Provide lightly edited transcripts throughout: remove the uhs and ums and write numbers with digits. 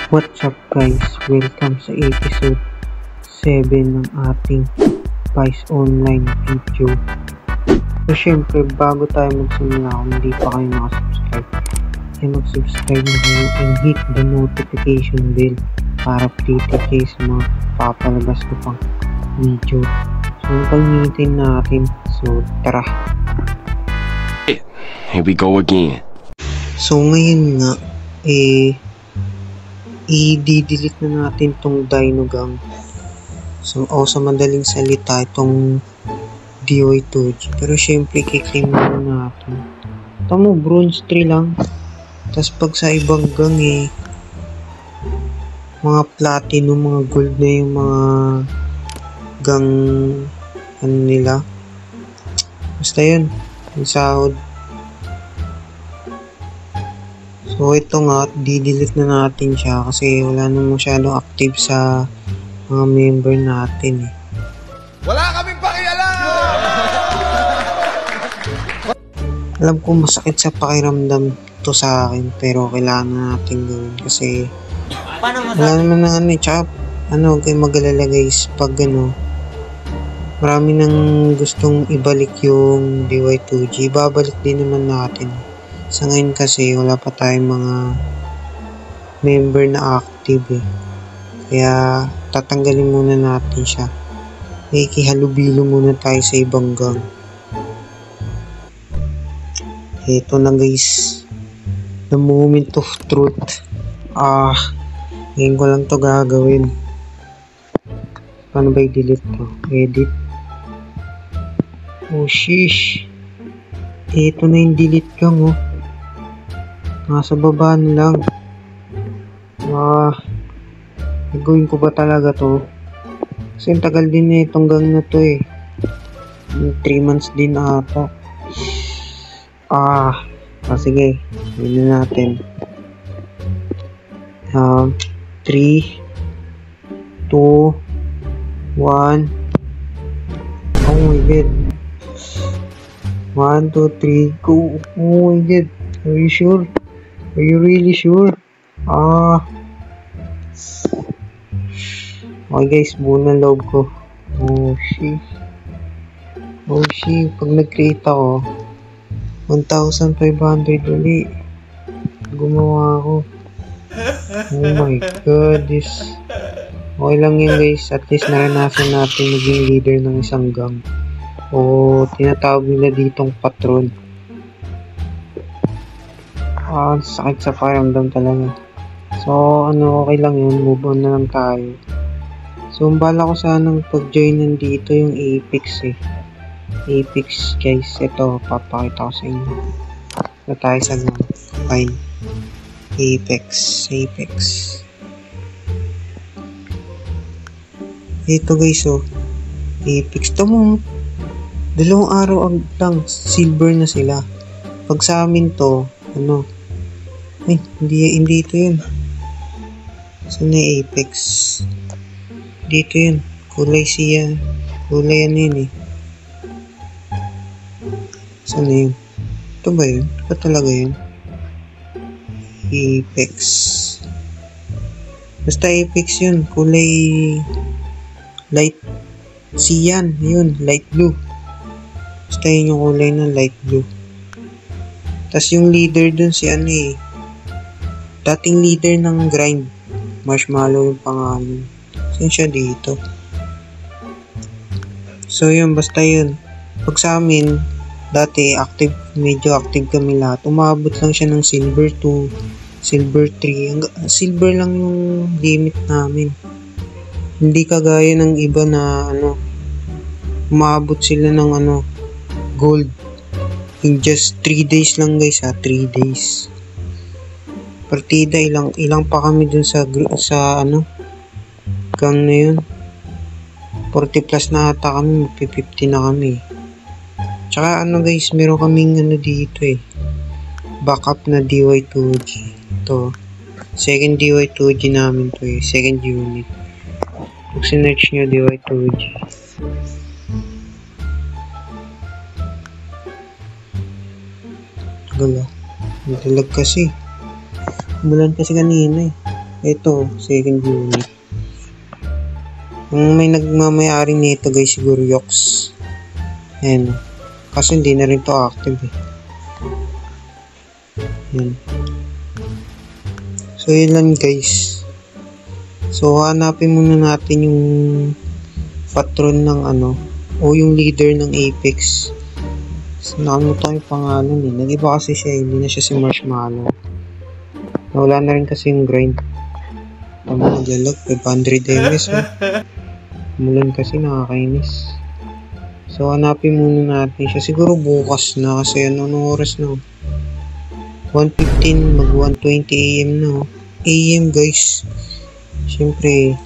What's up guys? Welcome sa episode 7 ng ating Vice Online video. So syempre, bago tayo magsimula, kung hindi pa kayo nakasubscribe, ay mag-subscribe na kayo and hit the notification bell para updated kayo sa mga papalabas ko pang video. So pag-meeting natin, so tara! Here we go again. So ngayon nga, i-delete na natin tong Dinogang. So, sa madaling salita, itong DY2G. Pero syempre, kiklaim na natin. Tamo, bronze 3 lang. Tapos pag sa ibang gang mga platinum, mga gold na yung mga gang, ano nila. Basta yun, yung sahod. So ito nga, di-delete na natin siya kasi wala na masyadong active sa mga member natin Wala kaming pakialam! Alam ko masakit sa pakiramdam to sa akin, pero kailangan natin gawin kasi wala naman na tsaka kayo mag-alala guys, pag marami nang gustong ibalik yung DY2G, babalik din naman natin. Sa ngayon kasi wala pa tayong mga member na active kaya tatanggalin muna natin siya. Ikihalubilo muna tayo sa ibang gang. Ito na guys, the moment of truth. Ngayon ko lang to gagawin. Paano ba i-delete to? Edit. Oh sheesh, ito na yung delete gang nasa baba na lang. Gagawin ko ba talaga to? Kasi ang tagal din na itong gang na to 3 months din ata. Sige, gawin na natin. 3 2 1. Oh my god, 1 2 3 go. Oh my god, are you sure? Are you really sure? Okay guys, buo na loob ko. Oh shit, pag nag-create ako 1,500 ulit gumawa ako. Oh my god, okay lang yan guys, at least naranasan natin maging leader ng isang gang, o tinatawag nila ditong patron. Sakit sa pakiramdam talaga. So okay lang yun, move on na lang tayo. So bala ko sanang pag-join nandito yung Apex Apex guys, ito papakita ko sa inyo. Na tayo sa fine Apex. Ito guys, Apex to mo. 2 araw lang silver na sila. Pag sa amin to, hindi ito yun. Saan na Apex? Dito yun. Kulay yun Saan na yun? Ito ba yun? Ito talaga yun? Apex. Basta Apex yun. Kulay light cyan. Yun, light blue. Basta yun yung kulay ng light blue. Tas yung leader dun si dating leader ng grind, Marshmallow yung pangalan. Saan siya dito? So yun, basta yun. Pag sa amin, dati medyo active kami lahat. Umabot lang siya ng silver 2, silver 3. Silver lang yung limit namin. Hindi kagaya ng iba na umabot sila ng gold. In just 3 days lang guys 3 days. Partida ilang pa kami dun sa gang na yun. 40 plus na ata kami, 50 na kami. Tsaka guys, meron kaming dito backup na DY2G. Ito, second DY2G namin to second unit. Kung sinearch nyo DY2G, Dalag kasi. Umulan kasi kanina Ito, second unit. Ang may nagmamayari nito guys, siguro Yox. Ayan. Kasi hindi na rin to active eh. Ayan. So yun lang guys. So hanapin muna natin yung patron ng o yung leader ng Apex. So, nakalimutan yung pangalan eh. Nag-iba kasi siya, hindi na siya si Marshmallow. Nawala na rin kasi yung grind. Naglalag, 500 MS eh. Mulan kasi nakakainis. So hanapin muna natin siya. Siguro bukas na kasi anong oras na? 1:15 mag 1:20 AM na. AM guys. Siyempre,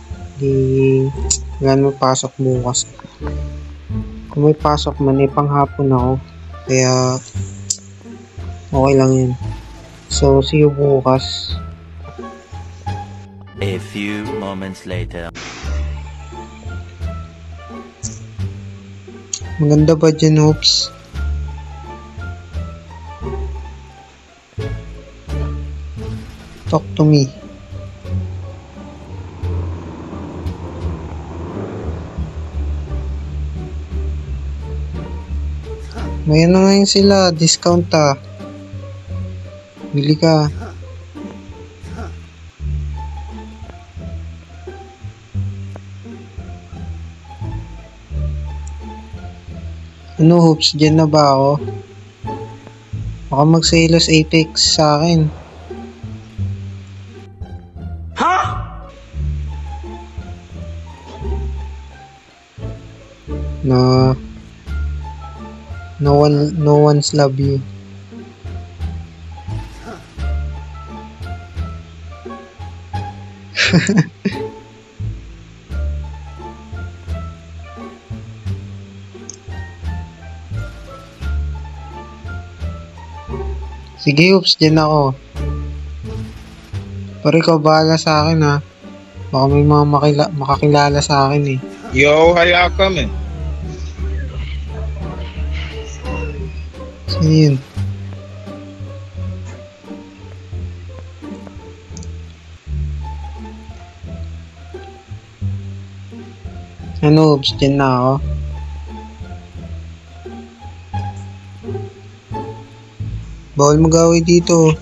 wala naman pasok bukas. Kung may pasok man, panghapon ako. Kaya, okay lang yun. So, see you bukas. A few moments later. Maganda ba dyan, Hoops? Talk to me. May ngayon sila, discount Bili ka. Hoops, dyan na ba ako? Baka mag-Salos Apex sa akin. Ha? No one's love you. Sige, Hoops, dyan ako. Pero ikaw bahala sa akin ha. Baka may mga makakilala sa akin eh. Yo, how y'all coming? So yun. Hoops, dyan na ako. Bawal mag-away dito.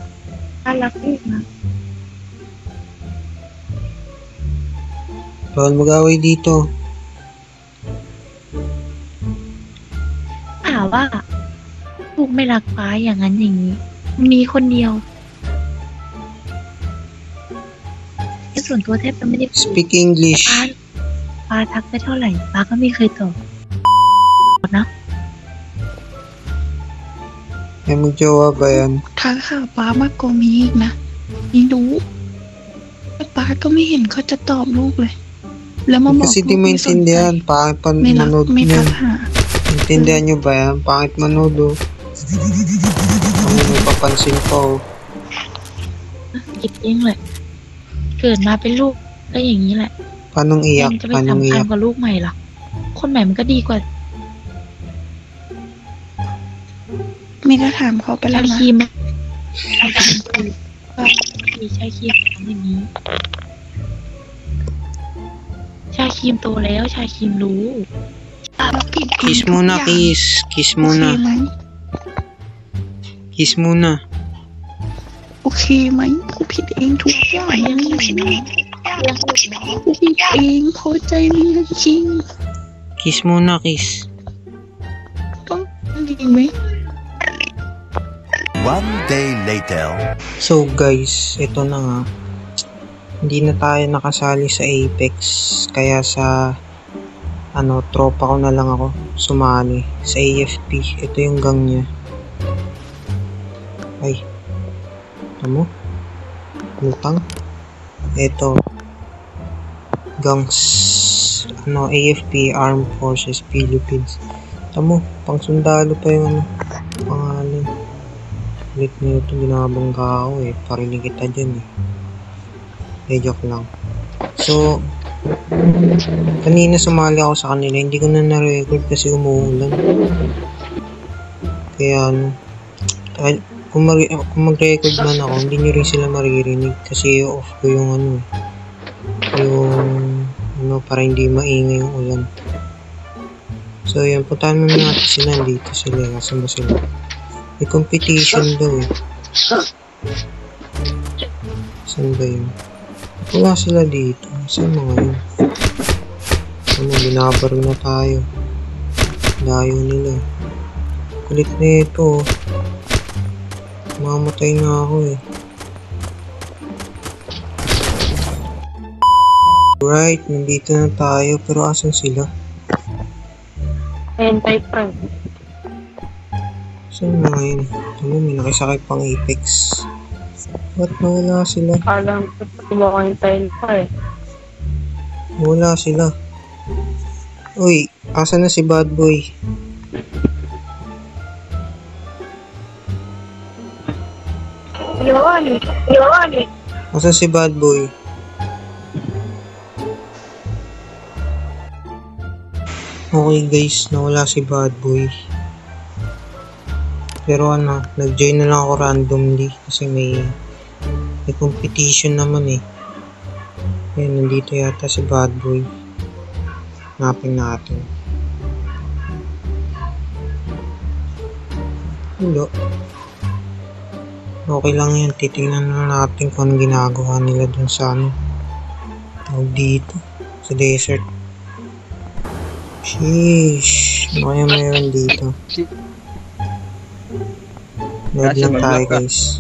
Malaki na. Bawal mag-away dito.ว่าลูกไม่รักป้าอย่างนั้นอย่างนี้มีคนเดียวในส่วนตัวแทบจะไม่ได้ Speak English. ป้าทักไปเท่าไหร่ป้าก็ไม่เคยตอบนะ May magjowa ba yan? ทักหาป้ามากกว่ามีอีกนะนี่รู้แต่ป้าก็ไม่เห็นเขาจะตอบลูกเลยแล้วมาบอก Kasi ลู di กไม่สนใจ maintindihan. Pangit pa ไม่รัก manood ไม่ nyo. ทักหา Intindihan nyo ba yan? Pangit manood oh. May papansin pa oh. คิดเองแหละเกิดมาเป็นลูกก็อย่างนี้แหละ Paanong ยั iyak? จะไป Paanong สำคัญ iyak? กว่าลูกใหม่ล่ะคนใหม่มันก็ดีกว่า มีก็ถามเขาไปแล้ ชาว นะ ครีมก็ดีชาครีมทำอย่างนี้ชาครีมโตแล้วชาครีมรู้ เราผิดเอง Kiss ทุก muna, อย่าง kiss. Kiss โอเค muna. ไหม Kiss muna. โอเคไหมกูผิดเองทุกอย่างเลยกูผิดเองพอใจมึงจริง Kiss muna, kiss. ต้องดีไหม One day later. So guys, ito na nga. Hindi na tayo nakasali sa Apex. Kaya sa tropa ko na lang ako sumali sa AFP. Ito yung gang niya. Ay. Ito mo? Lutang. Ito. Gangs. AFP Armed Forces Philippines. Ito mo, pang sundalo pa yung pangalan. Ulit na ito, binabangga ako eh. Parinig kita dyan eh. Joke lang. So, kanina sumali ako sa kanila. Hindi ko na na-record kasi umuulan. Kaya kung mag-record man ako, hindi nyo rin sila maririnig kasi off ko yung para hindi maingay yung ulan. So yan, puntahan muna natin sila. Dito sila, kasama sila. May competition daw eh. Saan ba yun? Wala sila dito. Saan mga yun? Binabaril na tayo. Layo nila. Kulit na ito. Mamatay na ako eh. Right, nandito na tayo. Pero asan sila? Anti-prank. Saan na ngayon? May nakisakay pang Apex. Ba't nawala sila? Alam ko tumakang tayo pa eh. Wala sila. Uy, asan na si Bad Boy? Yun. Asan si Bad Boy? Okay guys, nawala si Bad Boy. Pero nag-join na lang ako randomly kasi may competition naman eh. Ayun, nandito yata si Bad Boy. Hanapin natin. Hello. Okay lang yan, titingnan na natin kung anong ginagawa nila dun sa tawag dito, sa desert. Sheesh, ano kaya mayroon dito? Load lang tayo guys.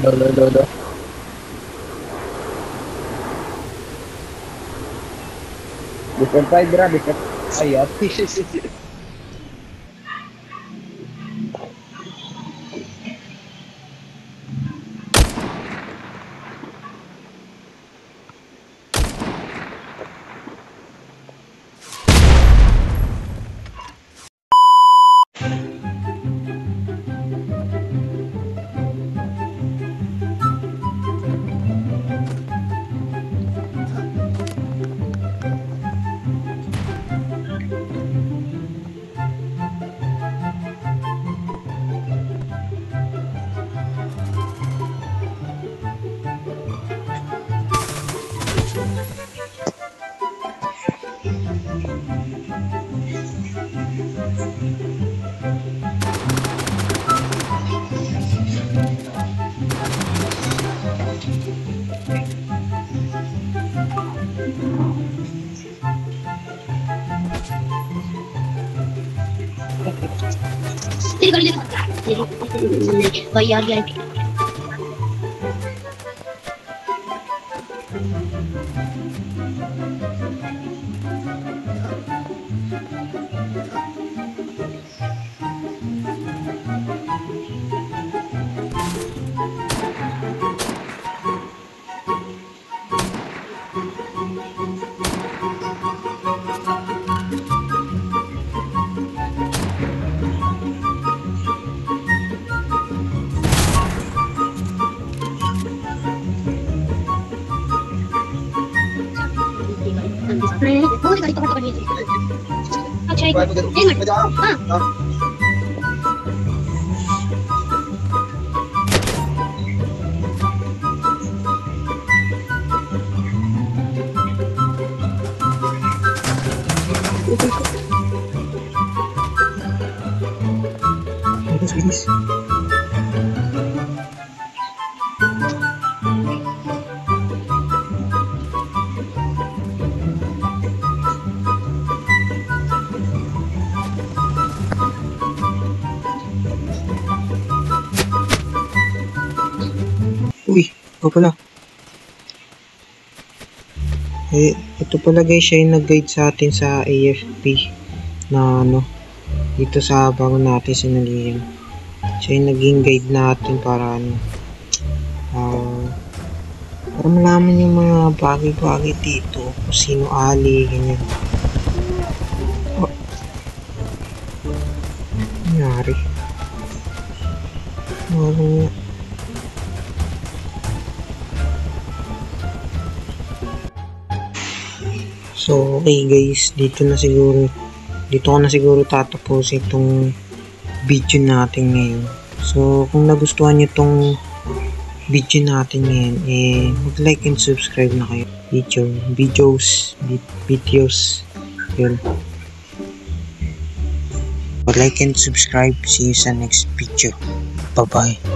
Lolo. Different side ra, different ayat. Bilis. Uy, ikaw pala. Ito pala guys, siya yung nag-guide sa atin sa AFP na dito sa bago natin sinalihan. Siya yung naging guide natin para para malaman yung mga bagay-bagay dito, kung sino ali, ganyan. Oh. Nangyari. Nga. So, okay guys, dito ko na siguro tatapusin itong video natin ngayon. So, kung nagustuhan nyo itong video natin ngayon, mag-like and subscribe na kayo. Videos. Yun. Like and subscribe. See you sa next video. Bye-bye.